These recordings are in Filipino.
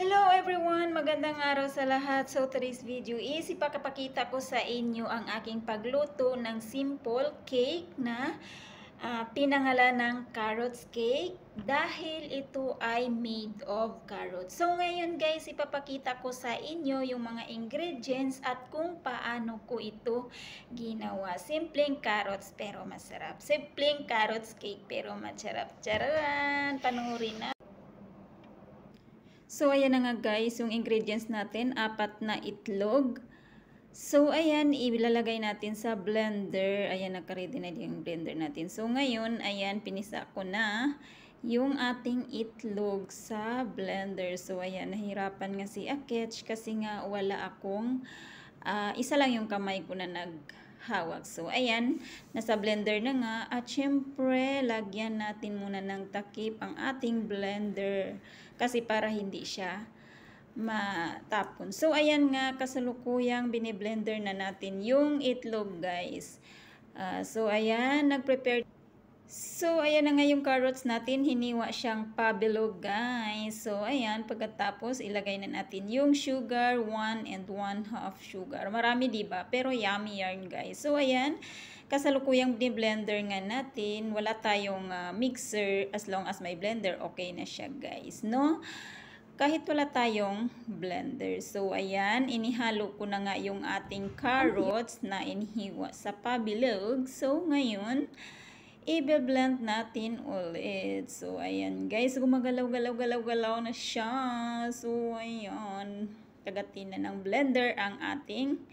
Hello everyone! Magandang araw sa lahat. So today's video is ipapakita ko sa inyo ang aking pagluto ng simple cake na pinangalan ng carrots cake dahil ito ay made of carrots. So ngayon guys, ipapakita ko sa inyo yung mga ingredients at kung paano ko ito ginawa. Simpleng carrots pero masarap. Simpleng carrots cake pero masarap. Charan! Panoorin na. So, ayan na nga guys, yung ingredients natin, 4 na itlog. So, ayan, ilalagay natin sa blender. Ayan, naka-ready na yung blender natin. So, ngayon, ayan, pinisa ko na yung ating itlog sa blender. So, ayan, nahirapan nga si Akech kasi nga wala akong, isa lang yung kamay ko na naghawak. So, ayan, nasa blender na nga. At syempre, lagyan natin muna ng takip ang ating blender. Kasi para hindi siya matapon. So, ayan nga, kasalukuyang biniblender na natin yung itlog, guys. So, ayan, nag-prepare. So, ayan na nga yung carrots natin. Hiniwa siyang pabilog, guys. So, ayan, pagkatapos, ilagay na natin yung sugar, 1 and 1/2 sugar. Marami, diba? Pero yummy yarn, guys. So, ayan, kasalukuyang blender nga natin. Wala tayong mixer. As long as may blender, okay na siya, guys, no? Kahit wala tayong blender. So, ayan, inihalo ko na nga yung ating carrots na inihiwa sa pabilog. So, ngayon, i-blend natin ulit. So, ayan, guys, gumagalaw-galaw-galaw-galaw na siya. So, ayan, tagatin na ng blender ang ating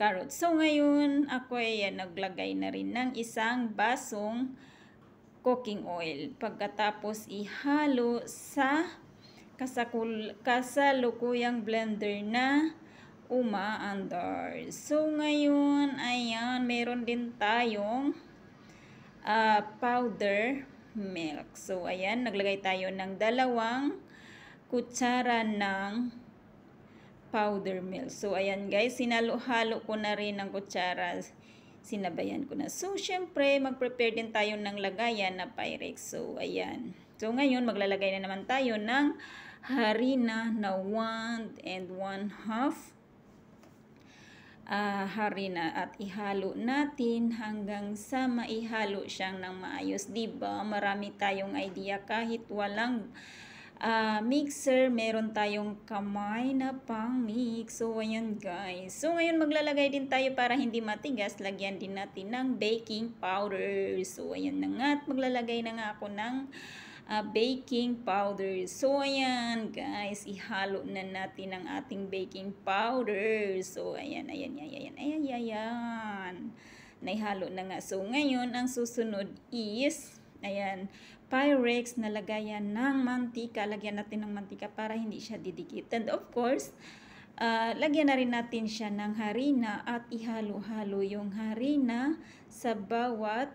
carrots. So, ngayon, ako ay naglagay na rin ng isang basong cooking oil. Pagkatapos, ihalo sa kasalukuyang blender na umaandar. So, ngayon, ayan, meron din tayong powder milk. So, ayan, naglagay tayo ng 2 kutsara ng powder milk. So, ayan guys, sinalo-halo ko na rin ng kutsara. Sinabayan ko na. So, syempre, mag-prepare din tayo ng lagayan na Pyrex. So, ayan. So, ngayon, maglalagay na naman tayo ng harina na 1 and 1/2 harina at ihalo natin hanggang sa maihalo siyang ng maayos. Diba? Marami tayong idea kahit walang mixer, meron tayong kamay na pang-mix. So, ayan guys. So, ngayon maglalagay din tayo para hindi matigas. Lagyan din natin ng baking powder. So, ayan na nga. At maglalagay na nga ako ng baking powder. So, ayan guys. Ihalo na natin ang ating baking powder. So, ayan. Naihalo na nga. So, ngayon, ang susunod is, ayan, Pyrex na lagayan ng mantika. Lagyan natin ng mantika para hindi siya didikit. And of course, lagyan na rin natin siya ng harina at ihalo-halo yung harina sa bawat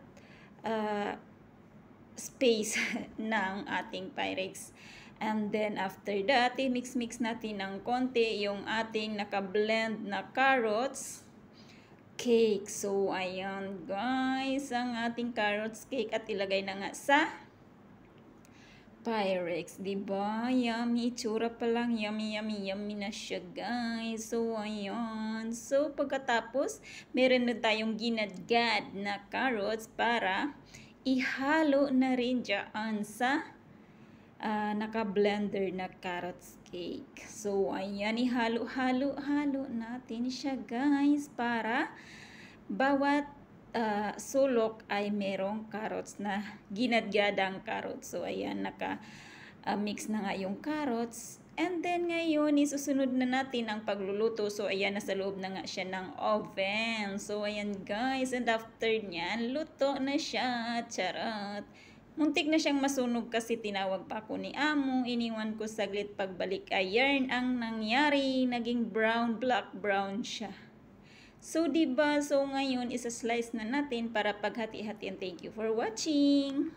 space ng ating Pyrex. And then after that, mix-mix natin ng konti yung ating naka-blend na carrots cake. So, ayan guys, ang ating carrots cake at ilagay na nga sa Pyrex, diba? Yummy, itsura pa lang, yummy na siya, guys. So, ayan. So, pagkatapos, meron na tayong ginadgad na carrots para ihalo na rin dyan sa naka-blender na carrots cake. So, ayan, ihalo-halo natin siya, guys, para bawat sulok ay merong carrots na ginadgadang carrots. So, ayan, naka-mix na nga yung carrots. And then, ngayon, isusunod na natin ang pagluluto. So, ayan, nasa loob na nga siya ng oven. So, ayan, guys. And after nyan, luto na siya. Charot! Muntik na siyang masunog kasi tinawag pa ako ni Amo. Iniwan ko saglit, pagbalik ay yarn ang nangyari. Naging black brown siya. So, diba? So, ngayon, isa-slice na natin para paghati-hatian. Thank you for watching!